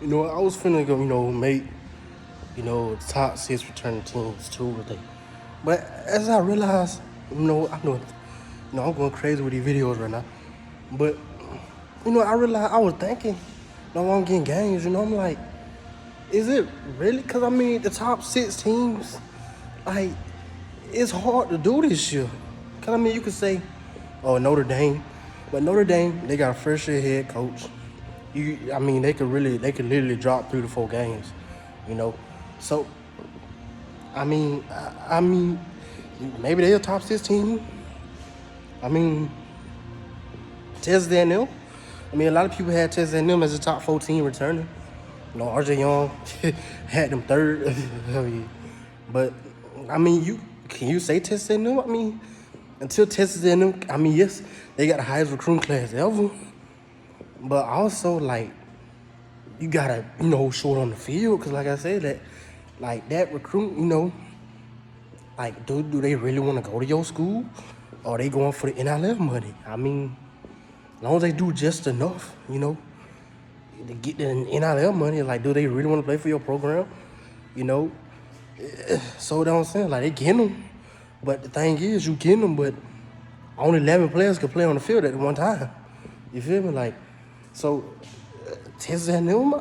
I was finna go, make, the top 6 returning teams too today. But as I realized, I know, I'm going crazy with these videos right now. But, I realized I was thinking, I'm getting games, I'm like, is it really? Because, the top 6 teams, like, it's hard to do this year. Because, you could say, oh, Notre Dame. But Notre Dame, they got a first-year head coach. They could literally drop 3 to 4 games, So, maybe they're a top 6 team. Texas A&M. A lot of people had Texas A&M as a top 4 team returning. RJ Young had them third. But, can you say Texas A&M? Until Texas A&M, yes, they got the highest recruiting class ever. But also, like, you gotta, show it on the field. Because, like I said, that recruit, like, do they really want to go to your school? Or are they going for the NIL money? As long as they do just enough, to get the NIL money, like, do they really want to play for your program? So that's what I'm saying. Like, they get them. But the thing is, you get them, but only 11 players could play on the field at one time. You feel me? Like, so, Texas A&M,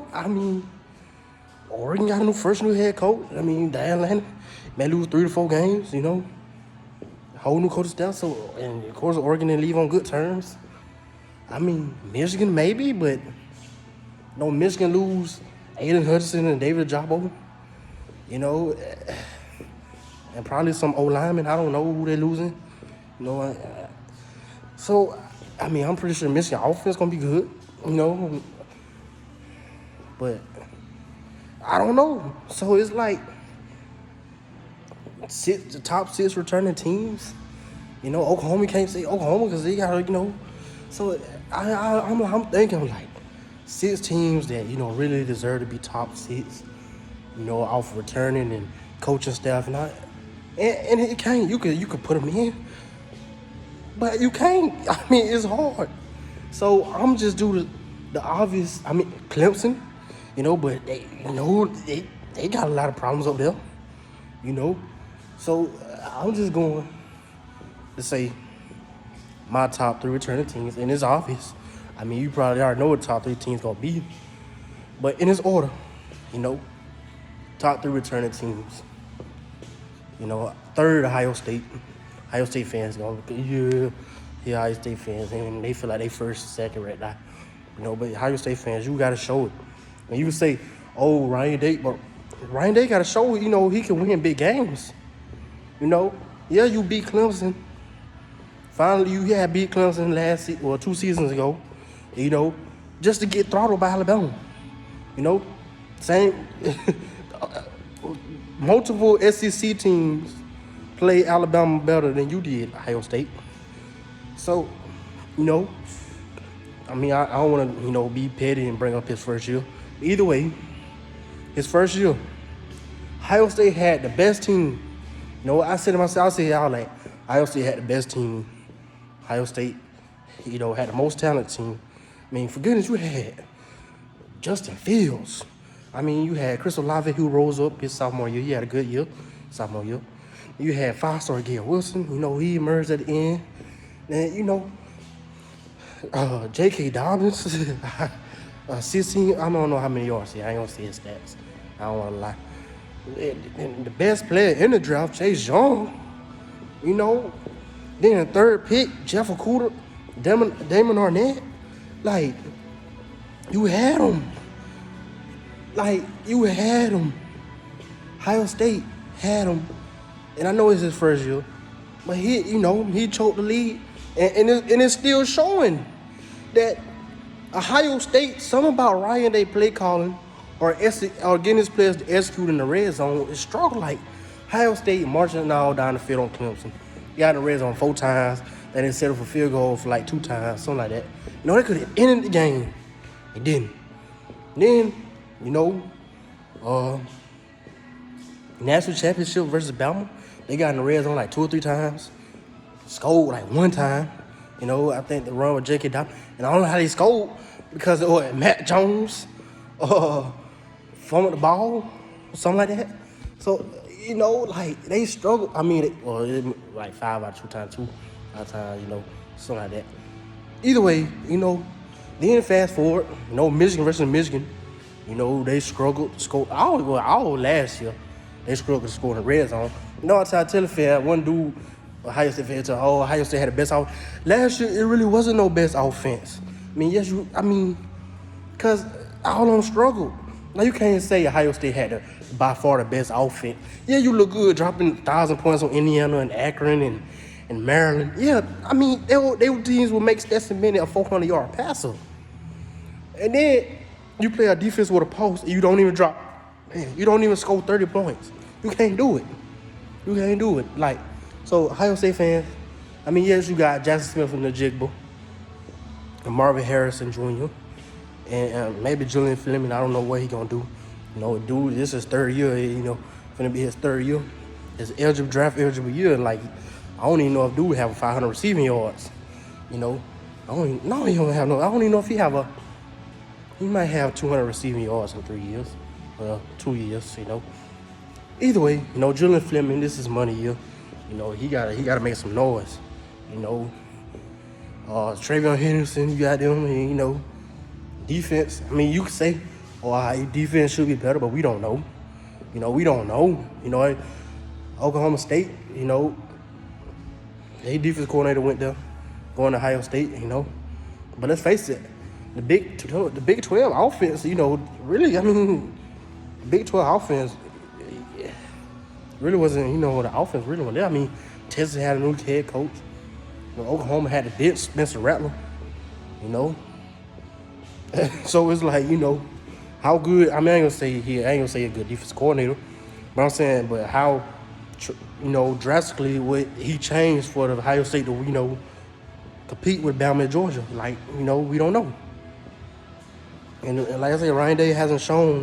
Oregon got a first new head coach. Dan Lanning may lose 3 to 4 games, whole new coaching staff. So, and of course, Oregon didn't leave on good terms. Michigan maybe, but Michigan lose Aiden Hudson and David Jabo, and probably some O-linemen. I don't know who they're losing, So, I'm pretty sure Michigan offense gonna be good, but I don't know. So it's like the top 6 returning teams. Oklahoma can't say Oklahoma because they got So I'm thinking like 6 teams that really deserve to be top 6. Off returning and coaching staff and all. And it can't. You could put them in, but you can't. It's hard. So I'm just do the obvious. Clemson, but they got a lot of problems up there, So I'm just going to say my top 3 returning teams, and it's obvious. You probably already know what the top 3 teams gonna be, but in this order, top 3 returning teams. Third, Ohio State. Ohio State fans going, Ohio State fans, and they feel like they first, second right now. But Ohio State fans, you got to show it. And you can say, oh, Ryan Day, but Ryan Day got to show, he can win big games. Yeah, you beat Clemson. Finally, you had beat Clemson 2 seasons ago, just to get throttled by Alabama. Same. Multiple SEC teams play Alabama better than you did, Ohio State. So, I don't want to, be petty and bring up his first year. Either way, his first year, Ohio State had the best team. I said to myself, Ohio State had the best team. Ohio State, had the most talented team. For goodness, you had Justin Fields. You had Chris Olave, who rose up his sophomore year. He had a good year, sophomore year. You had 5-star Garrett Wilson. He emerged at the end. And, J.K. Dobbins, 16, I don't know how many yards. I ain't going to say his stats. I don't want to lie. And the best player in the draft, Chase Young. Then the third pick, Jeff Okudah, Damon Arnett. Like, you had them. Ohio State had him. And I know it's his first year. But he choked the lead. And it's still showing that Ohio State, something about Ryan Day play calling or getting his players to execute in the red zone is struggle. Like Ohio State marching all down the field on Clemson. Got in the red zone 4 times. They didn't settle for field goal for like 2 times, something like that. They could have ended the game. They didn't. Then, national championship versus Bama, they got in the red zone like 2 or 3 times. Scored like 1 time. I think the run with J.K. Dobbins. And I don't know how they scored because of Matt Jones. fumbled the ball, something like that. So, like they struggle. I mean, like 5 out of 2 times, 2 out of times, something like that. Either way, then fast forward, Michigan versus Michigan, they struggled to score. All last year, they struggled to score in the red zone. I tell the fan, one dude, Ohio State fan, Ohio State had the best offense. Last year, it really wasn't no best offense. Because all of them struggled. Now, you can't say Ohio State had by far the best offense. Yeah, you look good dropping 1,000 points on Indiana and Akron and Maryland. Yeah, they were teams will make Stetson Bennett a 400-yard passer. And then you play a defense with a post and you don't even drop. Man, you don't even score 30 points. You can't do it. You can't do it. So Ohio State fans, yes, you got Jackson Smith in the jiggle, and Marvin Harrison Jr., and maybe Julian Fleming. I don't know what he gonna do. Dude, this is his third year. Gonna be his third year. It's draft eligible year. I don't even know if dude have 500 receiving yards. I don't even know if he have he might have 200 receiving yards in 3 years. 2 years. Either way, Julian Fleming, this is money year. He gotta make some noise. Trayvon Henderson, you got them. Defense. You could say, defense should be better, but we don't know. We don't know. Oklahoma State, their defense coordinator went there, going to Ohio State. But let's face it, the Big 12 offense, really, the Big 12 offense really wasn't, the offense really wasn't there. Texas had a new head coach. Oklahoma had to bench Spencer Rattler, So it's how good, I ain't gonna say a good defense coordinator, but I'm saying, how, drastically what he changed for the Ohio State to, compete with Bama and Georgia. We don't know. And like I said, Ryan Day hasn't shown,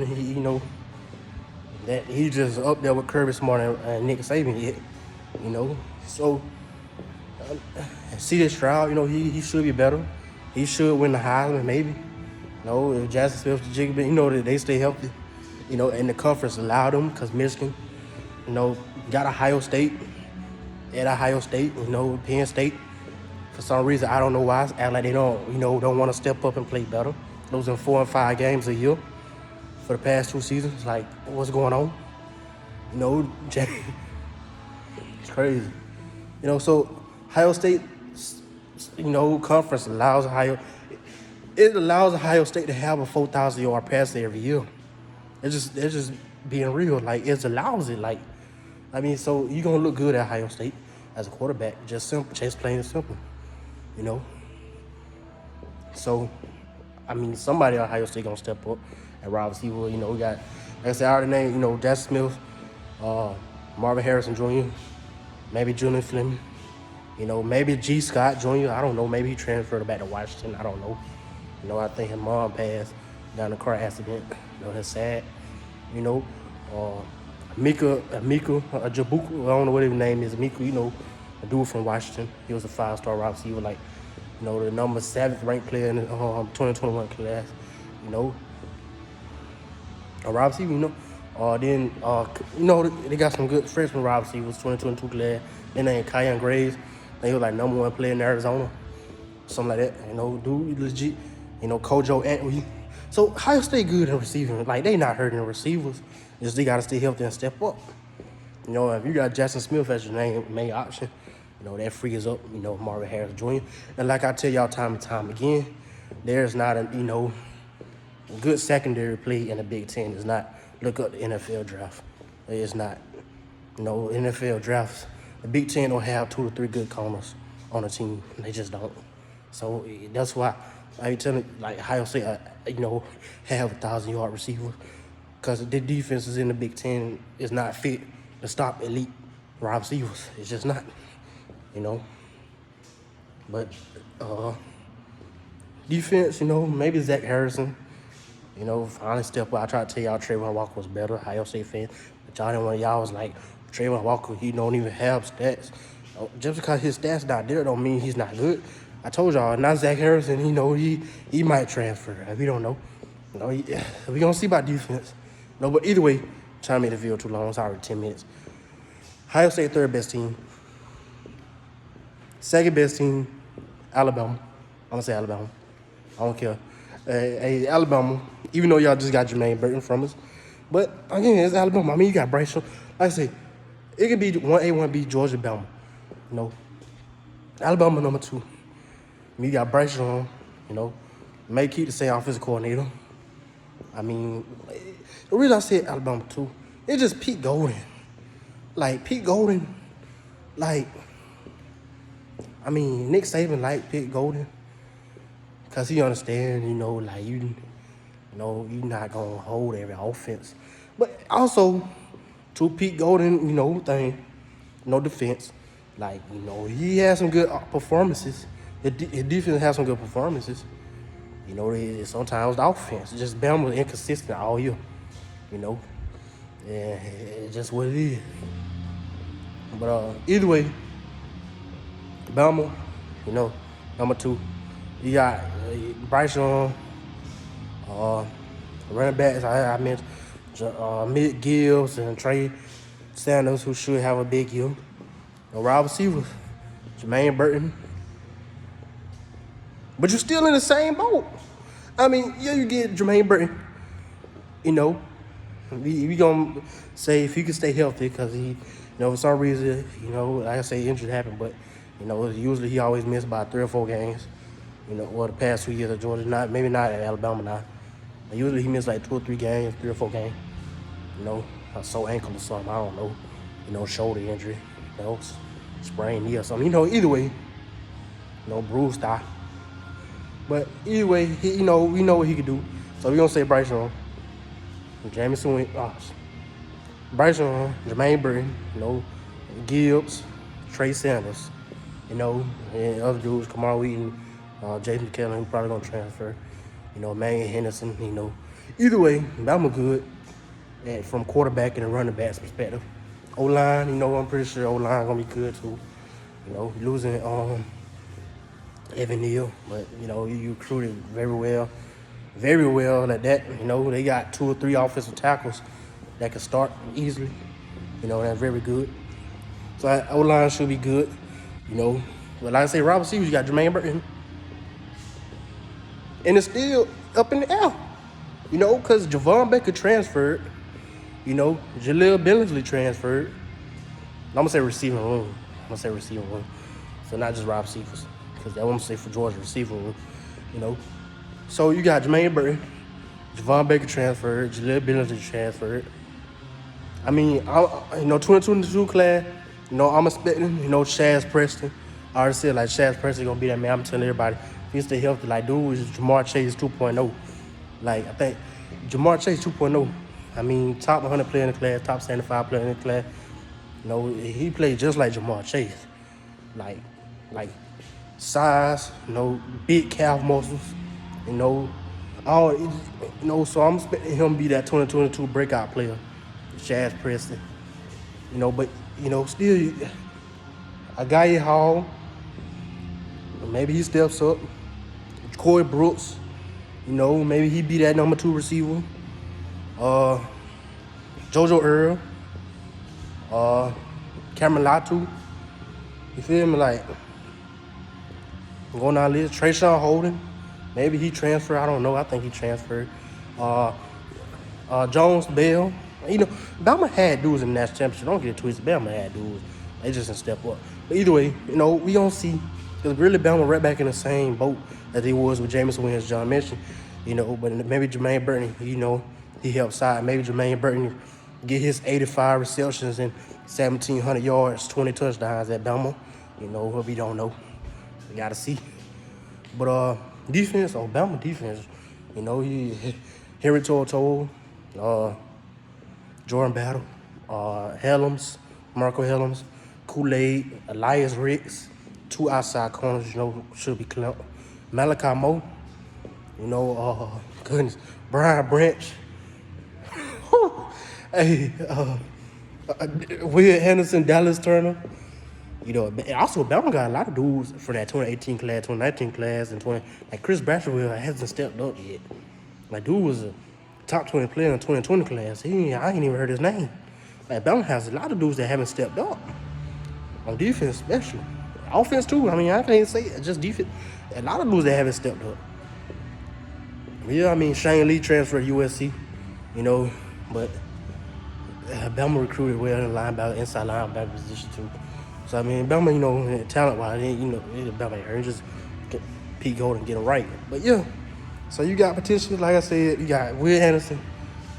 that he's just up there with Kirby Smart and Nick Saban yet, So, C.J. Stroud, he should be better. He should win the Heisman, maybe. If Jackson Smith's the jiggle, that they stay healthy. And the conference allowed them because Michigan, got Ohio State. At Ohio State, Penn State. For some reason, I don't know why, act like they don't want to step up and play better. Losing 4 and 5 games a year for the past 2 seasons. What's going on? It's crazy. So Ohio State, conference allows Ohio State to have a 4,000-yard passer every year. It's just being real. It allows it. So you're gonna look good at Ohio State as a quarterback. Just plain and simple. So, somebody at Ohio State gonna step up at wide receiver. We got, like I said, I already named, Jackson Smith, Marvin Harrison Jr., maybe Julian Fleming, maybe G. Scott Jr. I don't know. Maybe he transferred back to Washington. I don't know. I think his mom passed down a car accident. That's sad. Mika Jabuku, I don't know what his name is. Mika, a dude from Washington. He was a 5-star wide receiver, the number 7th ranked player in the 2021 class. A wide receiver, then they got some good freshman wide receivers, 2022 class. They named Kyan Graves. They was number 1 player in Arizona, something like that. Dude, legit. Kojo Antwi. So Ohio State good in receiving. They not hurting the receivers. Just they gotta stay healthy and step up. If you got Jackson Smith as your main option, that frees up, Marvin Harris Jr. And like I tell y'all time and time again, there's not a, good secondary play in the Big Ten. It's not look up the NFL draft. It's not. NFL drafts, the Big Ten don't have 2 to 3 good corners on a team. They just don't. So that's why I tell you, Ohio State, have 1,000-yard receivers because the defenses in the Big Ten is not fit to stop elite wide receivers. It's just not, But defense, maybe Zach Harrison, finally step up. I tried to tell y'all Trayvon Walker was better, Ohio State fan, but y'all didn't want y'all was Trayvon Walker, he don't even have stats. Just because his stats not there don't mean he's not good. I told y'all, not Zach Harrison, he might transfer. We don't know. No, we gonna see about defense. No, but either way, trying to make the video too long. It's already 10 minutes. Ohio State third best team. Second best team, Alabama. I'm gonna say Alabama. I don't care. Hey, Alabama, even though y'all just got Jermaine Burton from us. But again, it's Alabama. I mean, you got Bryce Young. Like I say, it could be 1A, 1B, Georgia, Bama. You know, Alabama number 2. You got Bryce Young, you know, may keep the same offensive coordinator. I mean, the reason I said Alabama 2, it's just Pete Golden. Like, Pete Golden, like, I mean, Nick Saban like Pete Golden because he understands, you know, like, you know, you're not going to hold every offense. But also, to Pete Golden, you know, thing, no defense. Like, you know, he has some good performances. His defense has some good performances. You know, sometimes the offense just Bama was inconsistent all year. You know, and it's just what it is. But either way, Bama, you know, number 2. You got Bryce Young, running backs. I mentioned Mick Gibbs and Trey Sanders, who should have a big year. No wide receivers, Jermaine Burton. But you're still in the same boat. I mean, yeah, you get Jermaine Burton. You know, we gonna say if he can stay healthy, because he, you know, for some reason, you know, like I say, injury happened, but you know, usually he always missed about 3 or 4 games. You know, well, the past 2 years at Georgia, maybe not at Alabama now. But usually he missed like 2 or 3 games, 3 or 4 games. You know, a sore ankle or something, I don't know. You know, shoulder injury, you know, sprained knee or something. You know, either way, you know, bruised thigh. But either way, we know what he could do. So we're gonna say Bryce Young, Bryce Young, Jermaine Burton, you know, Gibbs, Trey Sanders, you know, and other dudes, Kamar Wheaton, Jason McKellen, who probably gonna transfer, you know, Jermaine Henderson, you know. Either way, Bama good from quarterback and a running back's perspective. O-line, you know, I'm pretty sure O-line gonna be good too. You know, losing Evan Neal, but you know, you recruited very well at that. You know, they got 2 or 3 offensive tackles that can start easily. You know, that's very good. So O-line should be good. You know, but like I say, wide receivers, you got Jermaine Burton, and it's still up in the air. You know, because Javon Baker transferred. You know, Jaleel Billingsley transferred. I'm gonna say receiving room. So not just wide receivers, because that one say for Georgia receiving room. You know, so you got Jermaine Burton, Javon Baker transferred, Jaleel Billingsley transferred. I mean, you know, 2022 class. You know, I'm expecting, you know, Chaz Preston. I already said, like, Chaz Preston gonna be that man. I'm telling everybody, if he stay healthy, like, dude is Jamar Chase 2.0. Like, I think Jamar Chase 2.0. I mean, top 100 player in the class, top 75 player in the class. You know, he played just like Jamar Chase. Like size, you know, big calf muscles, you know, all, you know, so I'm expecting him to be that 2022 breakout player, Chaz Preston. You know, but, you know, still, a guy Hall, maybe he steps up. Corey Brooks, you know, maybe he be that number 2 receiver. JoJo Earl, Cameron Latu, you feel me? Like, going down the list, Trayshawn Holden, maybe he transferred, I don't know, I think he transferred. Jones Bell, you know, Bama had dudes in the national championship, don't get it twisted, Bama had dudes, they just didn't step up. But either way, you know, we gonna see, because really Bama right back in the same boat that they was with Jameson Williams, John mentioned, you know, but maybe Jermaine Burton, you know, he helped side. Maybe Jermaine Burton get his 85 receptions and 1,700 yards, 20 touchdowns at Bama. You know, we don't know. We got to see. But defense, Bama defense, you know, Henry To'oTo'o, Jordan Battle, Helms, Marco Helms, Kool-Aid, Elias Ricks, 2 outside corners, you know, should be clamped. Malachi Moe, you know, goodness, Brian Branch. Hey, Will Henderson, Dallas Turner. You know, also Bama got a lot of dudes from that 2018 class, 2019 class, and like Chris Bratcherville hasn't stepped up yet. Like, dude was a top 20 player in the 2020 class. I ain't even heard his name. Like, Bama has a lot of dudes that haven't stepped up. On defense, especially. Offense, too. I mean, I can't say it. Just defense. A lot of dudes that haven't stepped up. Yeah, I mean, Shane Lee transferred to USC, but Bama recruited well in linebacker, inside linebacker position, too. So, I mean, Bama, talent-wise, Bama ain't just get Pete Gold and get him right. But, yeah. So, you got potential. Like I said, you got Will Anderson,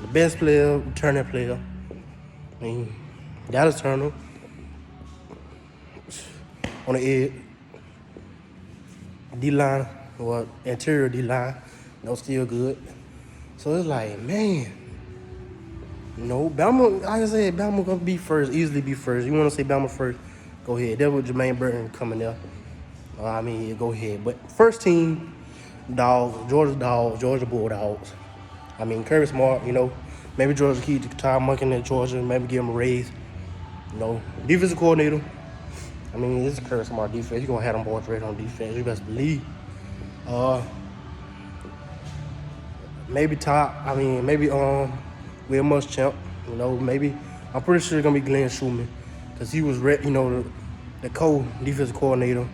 the best player, returning player. I mean, Dallas Turner on the edge. D-line, or interior D-line, still good. So it's like, man, Bama, like I said, Bama gonna be first, easily be first. You wanna say Bama first, go ahead. That's with Jermaine Burton coming there. Go ahead. But first team, Dogs, Georgia Bulldogs. I mean, Kirby Smart, maybe Georgia keep Tom Munkin at Georgia, maybe give him a raise. Defensive coordinator. I mean, this is Kirby Smart defense. You're going to have them boys ready on defense. You best believe. Maybe Will Muschamp. Maybe. I'm pretty sure it's going to be Glenn Schumann. Because he was, the co-defensive coordinator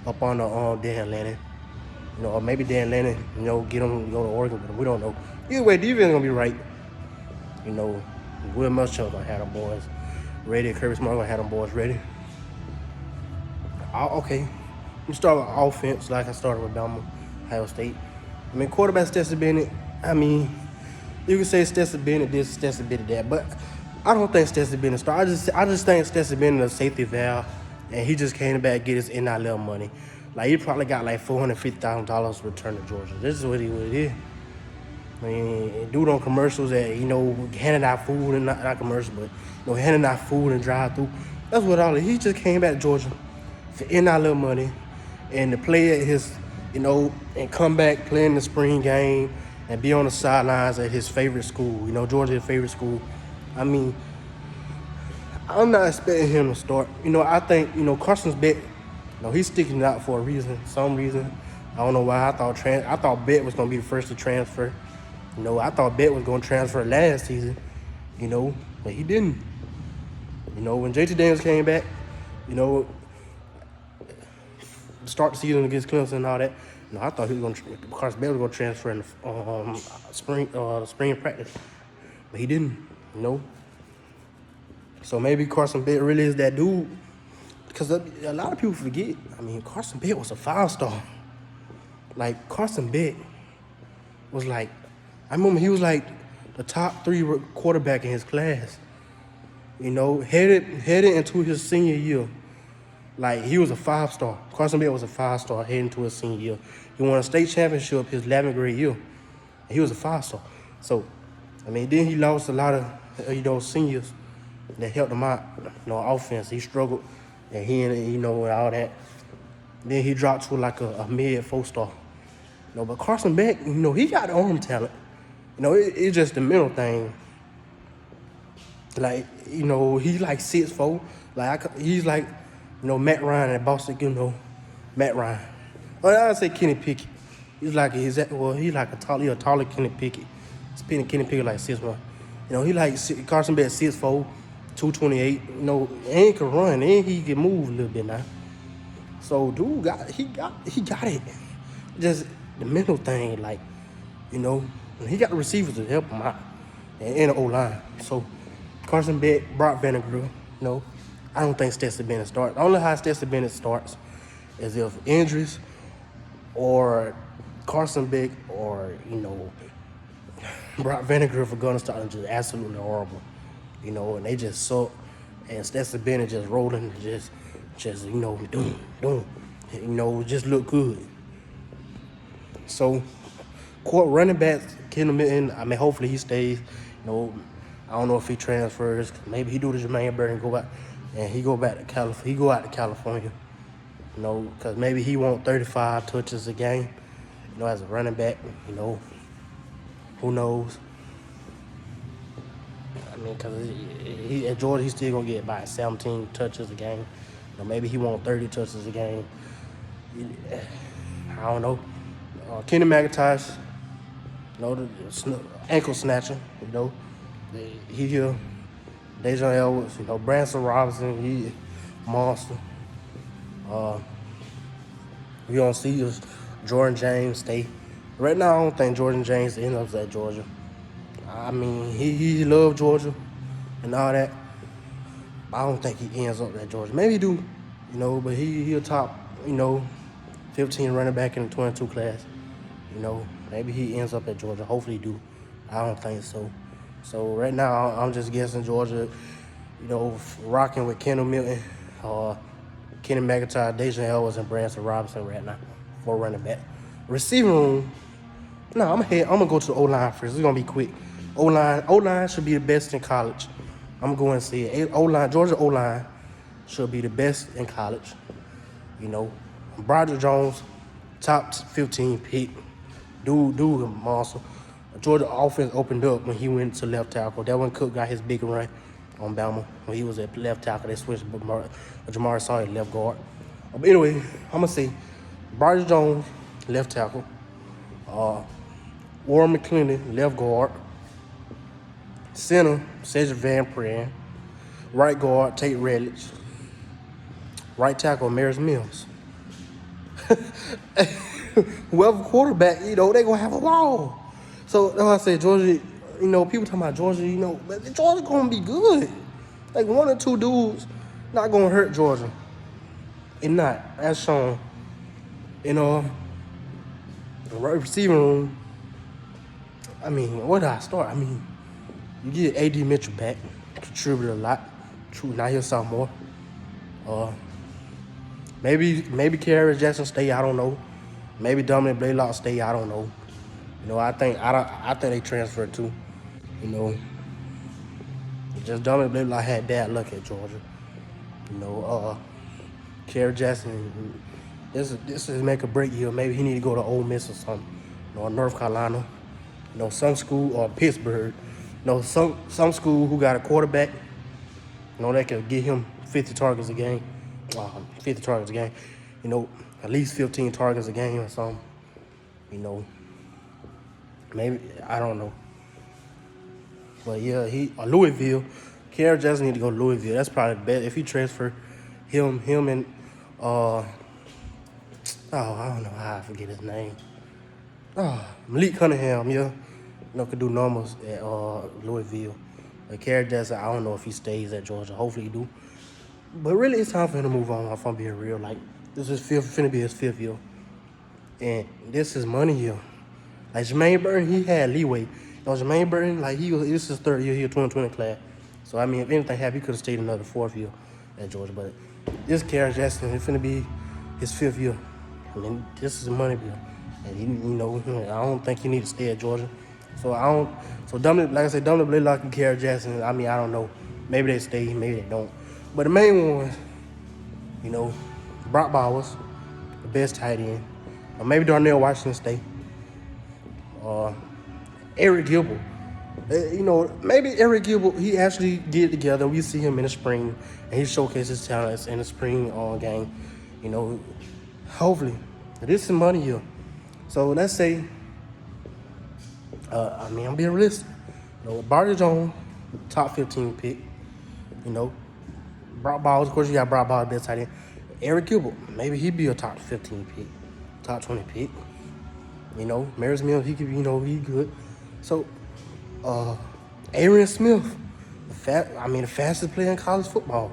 up on the Dan Lanning. Or maybe Dan Lanning, get him to go to Oregon with him. We don't know. Either way, defense is going to be right. Will Muschamp going to have them boys ready. Kirby Smart going to have them boys ready. Okay, we start with offense like I started with Bama, Ohio State. I mean, quarterback Stetson Bennett. I mean, you can say Stetson Bennett this, Stetson Bennett that, but I don't think Stetson Bennett started. I just think Stetson Bennett is a safety valve, and he just came back to get his NIL money. Like, he probably got like $450,000 return to Georgia. This is what it is. I mean, dude on commercials that, handing out food and not commercials, but, handing out food and drive through. That's what all it is. He just came back to Georgia for NIL money and to play at his, and come back, play in the spring game and be on the sidelines at his favorite school. Georgia, his favorite school. I mean, I'm not expecting him to start. I think, Carson's bet, he's sticking it out for a reason, some reason. I don't know why. I thought Bet was going to be the first to transfer. I thought Bet was going to transfer last season, but he didn't. When JT Daniels came back, start the season against Clemson and all that. I thought Carson Bell was going to transfer in the spring practice, but he didn't. So maybe Carson Bell really is that dude, because a lot of people forget. I mean, Carson Bell was a 5-star. Like, Carson Bell was like, I remember he was like the top 3 quarterback in his class. Headed into his senior year. Like, he was a 5-star. Carson Bell was a 5-star heading into his senior year. He won a state championship his 11th grade year. And he was a 5-star. So, I mean, then he lost a lot of, seniors that helped him out, offense. He struggled, and and all that. Then he dropped to like a mid 4-star. But Carson Beck, he got arm talent. It's just the mental thing. Like, he's like 6'4". Like, he's like, Matt Ryan at Boston, Matt Ryan. Or I'd say Kenny Pickett. He's like a taller Kenny Pickett. Kenny Pickett like 6'1". He like Carson Beck 6'4", 228. And he can run, and he can move a little bit now. So dude he got it. Just the mental thing, like, he got the receivers to help him out and the O-line. So Carson Beck, Brock Vandagriff, I don't think Stetson Bennett starts. The only how Stetson Bennett starts is if injuries or Carson Beck or, Brock Vandagriff are going to start just absolutely horrible. And they just suck. And Stetson Bennett just rolling, just just look good. So, running backs, Kendall Mitten, I mean, hopefully he stays. I don't know if he transfers. Maybe he do the Jermaine Burton and go out, and he go back to California. He go out to California, because maybe he want 35 touches a game, as a running back. Who knows? I mean, because at Georgia, he's still gonna get about 17 touches a game. Maybe he want 30 touches a game. I don't know. Kenny McIntosh, You know, ankle snatcher. You know, he here. Dejan Elwoods, you know, Branson Robinson, he monster. We don't see is Jordan James stay. Right now, I don't think Jordan James ends up at Georgia. I mean, he loved Georgia and all that. I don't think he ends up at Georgia. Maybe he do, you know, but he a top, you know, 15 running back in the 22 class. You know, maybe he ends up at Georgia. Hopefully he do. I don't think so. So right now, I'm just guessing Georgia, you know, rocking with Kendall Mitten, Kenny McIntyre, Dejan Elwoods, and Branson Robinson right now for running back. Receiving room, no, I'm gonna go to the O-line first. It's gonna be quick. O-line should be the best in college. I'm going to say it. Georgia O-line should be the best in college. You know, Broderick Jones, top 15 pick. Dude, a monster. Georgia offense opened up when he went to left tackle. That when Cook got his big run on Bama. When he was at left tackle, they switched Jamar Sawyer left guard. But anyway, I'm going to say Broderick Jones, left tackle. Warren McClendon, left guard. Center, Cedric Van Pran. Right guard, Tate Redlich. Right tackle, Maris Mills. Whoever quarterback, you know, they going to have a wall. So that's why I say Georgia, you know, people talking about Georgia, you know, but Georgia going to be good. Like one or two dudes not going to hurt Georgia. And not, as shown. You know, the right receiving room, I mean, where did I start? I mean, you get A.D. Mitchell back, contributed a lot. True, now he's sophomore. Maybe Kerry Jackson stay, I don't know. Maybe Dominic Blaylock stay, I don't know. You know, I think they transferred too. You know, just Dominic Blaylock had bad luck at Georgia. You know, Kerry Jackson, this is make a break year. Maybe he need to go to Ole Miss or something, you know, or North Carolina, you know, some school, or Pittsburgh. You know, some school who got a quarterback, you know, that can get him 50 targets a game. 50 targets a game. You know, at least 15 targets a game or something. You know, maybe, I don't know. But yeah, Louisville. Kerry Jackson need to go to Louisville. That's probably the best. If he transfer him and I don't know how I forget his name. Malik Cunningham, yeah. You know, could do numbers at Louisville. But Kerry Jackson, I don't know if he stays at Georgia. Hopefully he do. But really, it's time for him to move on, if I'm being real. Like, this is finna be his 5th year. And this is money year. Like, Jermaine Burton, he had leeway. You know, Jermaine Burton, like, this is his 3rd year. He a 2020 class. So, I mean, if anything happened, he could have stayed another 4th year at Georgia. But this Kerry Jackson, it's finna be his 5th year. I mean, this is a money bill. And, he, you know, I don't think he need to stay at Georgia. So Dominic Blaylock and Kerry Jackson, I mean, I don't know. Maybe they stay, maybe they don't. But the main ones, you know, Brock Bowers, the best tight end. Or maybe Darnell Washington stay. Eric Gilbert. You know, maybe Eric Gilbert, he actually get it together. We see him in the spring, and he showcases his talents in the spring game. You know, hopefully. This is money year. So let's say, I mean, I'm being realistic. You know, Barty Jones, top 15 pick. You know, Brock Bowers, of course, you got Brock Bowers, best tight end. Eric Gilbert, maybe he'd be a top 15 pick, top 20 pick. You know, Maris Mills, he could be, you know, he good. So, Aaron Smith, the fastest player in college football.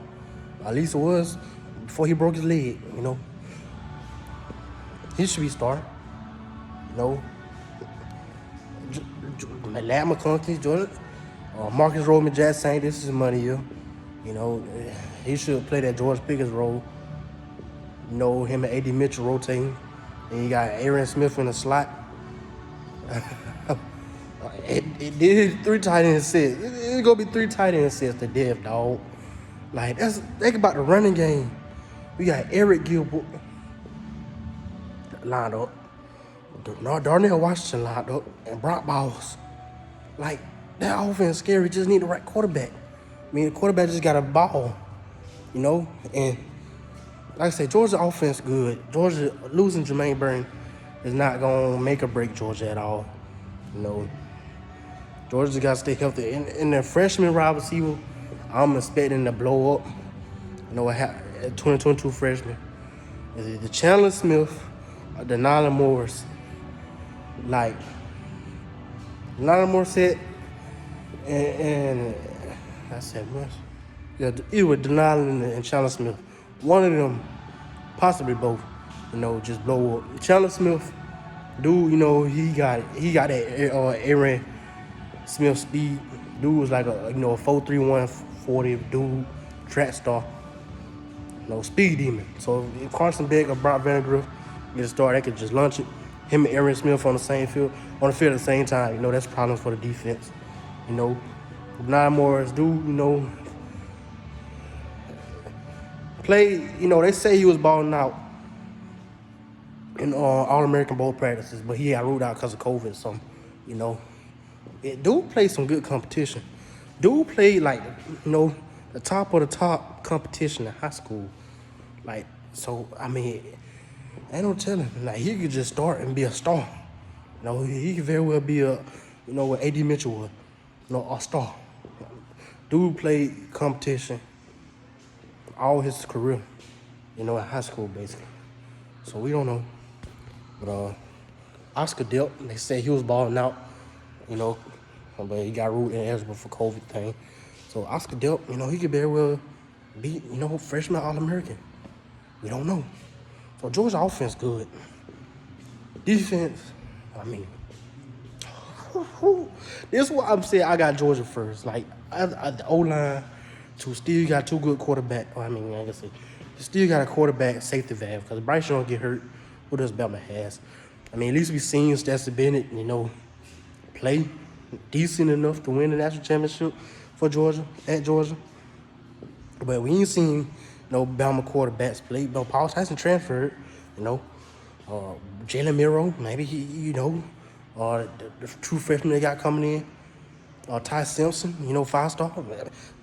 At least it was before he broke his leg, you know. He should be starting. You know, Matt McConkey, Georgia. Marcus Roman Jackson, this is money year. You know, he should play that George Pickens role. You know, him and A.D. Mitchell rotating. And you got Aaron Smith in the slot. It did 3 tight end sets. It's going to be 3 tight end sets to death, dog. Like, think about the running game. We got Eric Gilbert lined up. Darnell Washington lined up. And Brock Bowers. Like, that offense is scary. Just need the right quarterback. I mean, the quarterback just got a ball, you know? And like I said, Georgia offense good. Georgia losing Jermaine Burton is not going to make or break Georgia at all. You know, Georgia just got to stay healthy. In their freshman wide receiver, I'm expecting to blow up. You know, 2022 freshman. The Chandler Smith, the Nylan Morris. Like, Nylan Morris said, and I said, much. Yeah, either Denali and Chandler Smith. One of them, possibly both, you know, just blow up. Chandler Smith, dude, you know, he got that Aaron Smith speed. Dude was like a 4.31 40 dude, track star. No speed demon. So if Carson Beck or Brock Vandegrift get a start, they could just launch it. Him and Aaron Smith on the field at the same time. You know, that's problems for the defense. You know, Nye Morris, dude, you know, played, you know, they say he was balling out in All-American Bowl practices, but he got ruled out because of COVID or something, you know. Dude played some good competition. Dude played, like, you know, the top of the top competition in high school. Like, so, I mean, ain't no telling. Like, he could just start and be a star. You know, he could very well be a, you know, what A.D. Mitchell was, you know, a star. Dude played competition all his career, you know, in high school, basically. So we don't know. But Oscar Delp, they say he was balling out, you know, but he got ruled ineligible for COVID thing. So Oscar Delp, you know, he could very well be, you know, freshman All-American. We don't know. So Georgia offense good. Defense, I mean, this is what I'm saying. I got Georgia first. Like, the O-line, still got two good quarterbacks. I mean, I guess you still got a quarterback safety valve because Bryce Young get hurt. What does Bama has? I mean, at least we seen Stetson Bennett, you know, play decent enough to win the national championship for Georgia, at Georgia. But we ain't seen no Bama quarterbacks play. No, Paul Tyson transferred, you know. Jalen Miro, maybe he, you know, the true freshman they got coming in. Ty Simpson, you know, 5-star.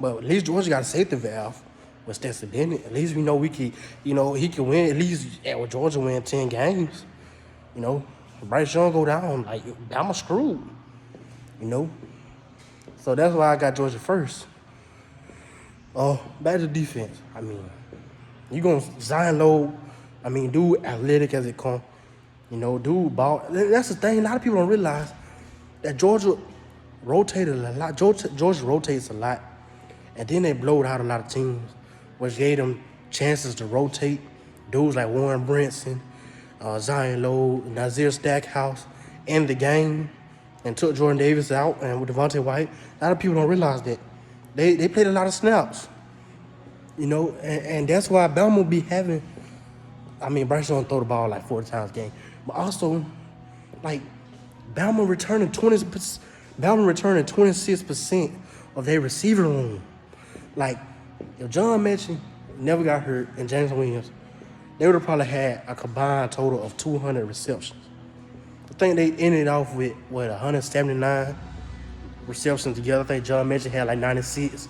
But at least Georgia got a safety valve with Stetson Bennett. At least we know we could, you know, he can win. At least with Georgia win 10 games. You know, Bryce Young go down, like, Bama screwed. You know? So that's why I got Georgia first. Back to defense. I mean, you gonna Zion Lowe, I mean, dude athletic as it come. You know, dude ball. That's the thing. A lot of people don't realize that Georgia rotated a lot. Georgia rotates a lot. And then they blowed out a lot of teams, which gave them chances to rotate. Dudes like Warren Brinson, Zion Lowe, Nazir Stackhouse in the game and took Jordan Davis out and with Devontae White. A lot of people don't realize that. They played a lot of snaps. You know, and that's why Bama will be having, I mean, Bryce Young throw the ball like 40 times a game. But also, like, Bama returning 26% of their receiver room. Like, if John Mechie never got hurt and James Williams, they would have probably had a combined total of 200 receptions. I think they ended off with, 179 receptions together. I think John Mechie had like 96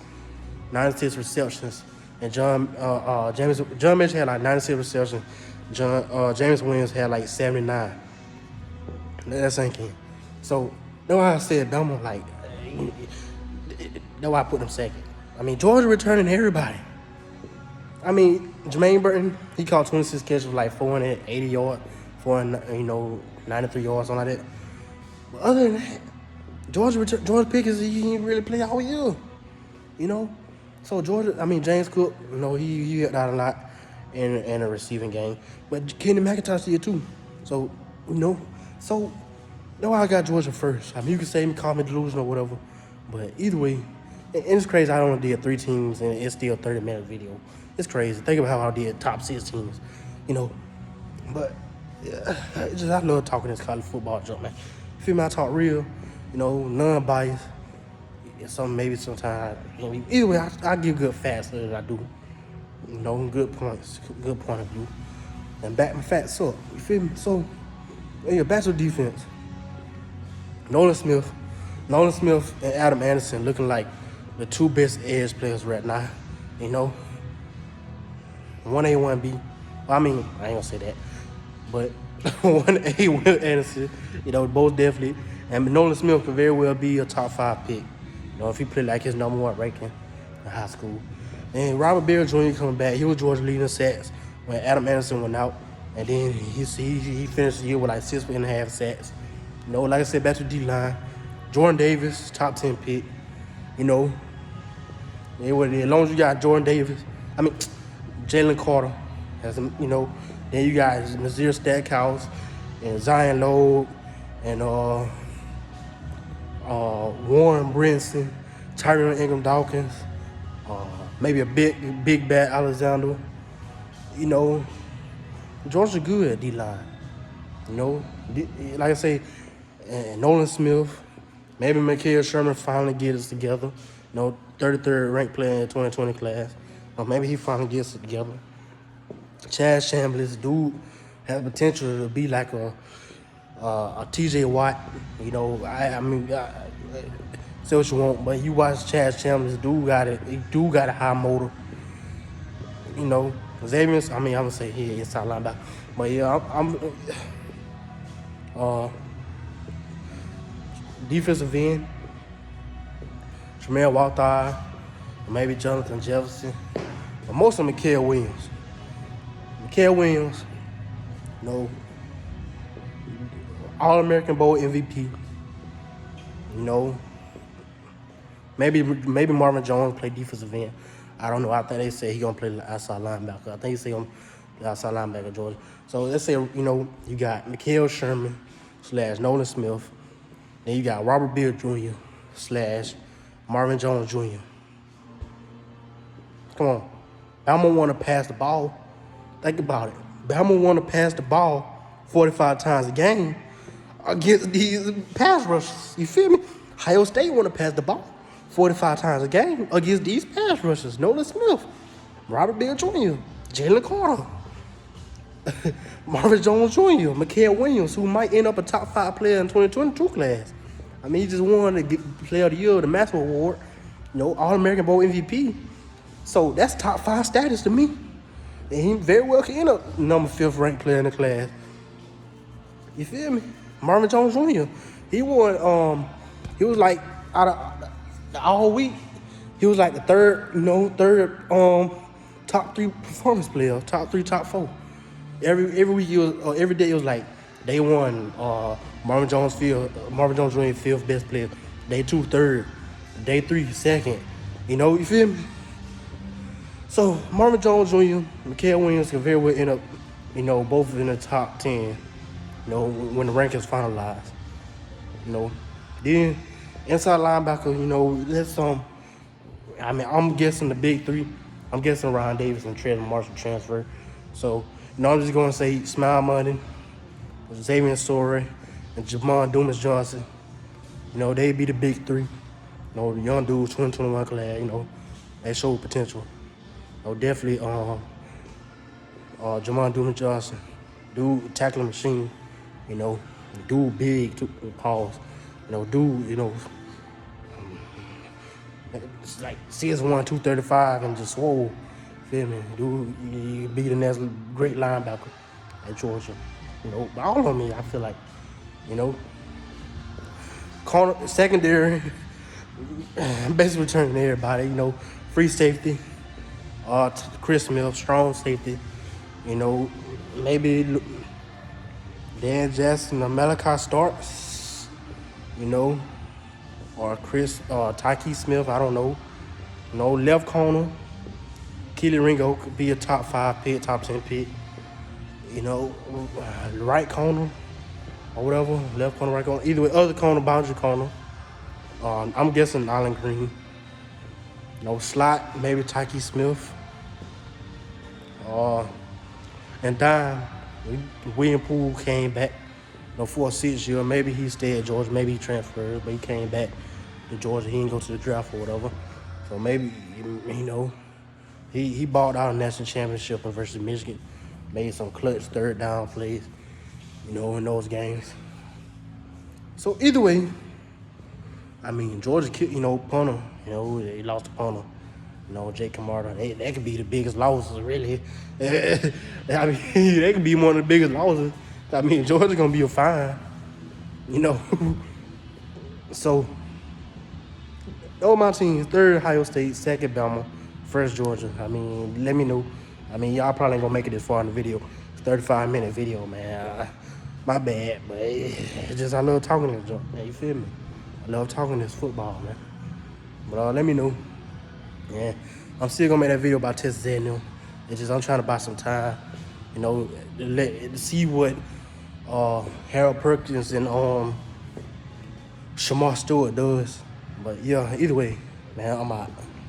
receptions. And John Mechie had like 96 receptions. James Williams had like 79. That's ain't. So that's why I said Bama, like, that's why I put them second. I mean, Georgia returning everybody. I mean, Jermaine Burton, he caught 26 catches for like 480 yards, 93 yards, something like that. But other than that, George Pickens, he didn't really play all year. You know? So James Cook, you know, he helped out a lot in a receiving game. But Kenny McIntosh did too. So, you know, so that's why I got Georgia first. I mean, you can say call me delusional or whatever. But either way, and it's crazy I only did 3 teams and it's still a 30-minute video. It's crazy. Think about how I did top 6 teams, you know. But I love talking this college football junk, man. You feel me? I talk real, you know, non-biased. Maybe sometimes, either way, I give good facts than I do. You know, good points, good point of view. And back my facts up. You feel me? So, back to defense. Nolan Smith and Adam Anderson looking like the 2 best edge players right now. You know, 1A, 1B. Well, I mean, I ain't gonna say that. But 1A with Anderson, you know, both definitely And Nolan Smith could very well be a top 5 pick. If he played like his number 1 ranking in high school. And Robert Bell Jr. coming back, he was Georgia leading sacks when Adam Anderson went out. And then he finished the year with like 6.5 sacks. Like I said, back to D-line. Jordan Davis, top 10 pick. As long as you got Jordan Davis, Jalen Carter, then you got Nazir Stackhouse and Zion Loeb and Warren Brinson, Tyron Ingram Dawkins, maybe a big bad Alexander. Georgia good at D-line. Like I say, Nolan Smith, maybe Mikael Sherman finally gets it together. 33rd ranked player in the 2020 class. Or maybe he finally gets it together. Chad Chambliss, dude, has potential to be like a TJ Watt. Say what you want, but you watch Chad Chambliss, dude got a high motor. Xavier, I'm gonna say he inside linebacker, but yeah, I'm defensive end, Tremaine Walther, maybe Jonathan Jefferson, but most of Mikael Williams. All-American Bowl MVP. Maybe Marvin Jones play defensive end. I don't know. I think they say he gonna play outside linebacker. I think he say gonna play outside linebacker, Georgia. So let's say you got Mikael Sherman / Nolan Smith. Then you got Robert Beard Jr. / Marvin Jones Jr. Come on, Bama want to pass the ball. Think about it. Bama want to pass the ball 45 times a game against these pass rushers. You feel me? Ohio State want to pass the ball 45 times a game against these pass rushers. Nolan Smith, Robert Bell Jr., Jalen Carter, Marvin Jones Jr., Mikael Williams, who might end up a top 5 player in 2022 class. He just won the Player of the Year, the Maxwell Award, All-American Bowl MVP. So that's top 5 status to me. And he very well can end up number 5th ranked player in the class. You feel me? Marvin Jones Jr. He won, he was like, out of all week, he was like the third top 3 performance player, top 3, top 4. Every week, every day it was like, day 1, Marvin Jones Jr. 5th best player. Day 2, 3rd. Day 3, 2nd. You feel me? So Marvin Jones Jr., Mikael Williams can very well end up, both in the top 10, when the rankings finalized. Then inside linebacker, let's I'm guessing the big 3. I'm guessing Ryan Davis and Trayvon Marshall transfer. So, I'm just gonna say Smile Money, Xavier Story, and Jamon Dumas Johnson. They be the big 3. The young dudes, 2021 class, they show potential. Definitely Jamon Dumas Johnson, dude tackling machine, dude big, pause, it's like 6'1", 235 and just swole, feel me? Dude, you be the next great linebacker at Georgia, But all of me, I feel like, corner, secondary, basically turning to everybody, free safety. Chris Smith, strong safety, maybe Dan Jackson or Malachi Starks, or Tyke Smith, I don't know. Left corner, Keely Ringo could be a top 5 pick, top 10 pick. Right corner or whatever, left corner, right corner. Either way, other corner, boundary corner. I'm guessing Allen Green. Slot, maybe Tyke Smith. And dime, William Poole came back, for a 6 year. Maybe he stayed at Georgia, maybe he transferred, but he came back to Georgia. He didn't go to the draft or whatever. So maybe, he balled out a national championship versus Michigan, made some clutch 3rd down plays, in those games. So either way, Georgia, punter, they lost the punter. Jake Camarda, that could be the biggest losses, really. They could be one of the biggest losses. Georgia's going to be a fine. So, my teams, third Ohio State, second Bama, first Georgia. I mean, let me know. I mean, y'all probably ain't gonna make it this far in the video. It's 35-minute video, man. My bad, but it's just I love talking this junk, man. You feel me? I love talking this football, man. But let me know. Yeah, I'm still gonna make that video about Texas A&M. It's just I'm trying to buy some time, you know, to see what Harold Perkins and Shamar Stewart does. But yeah, either way, man, I'm out.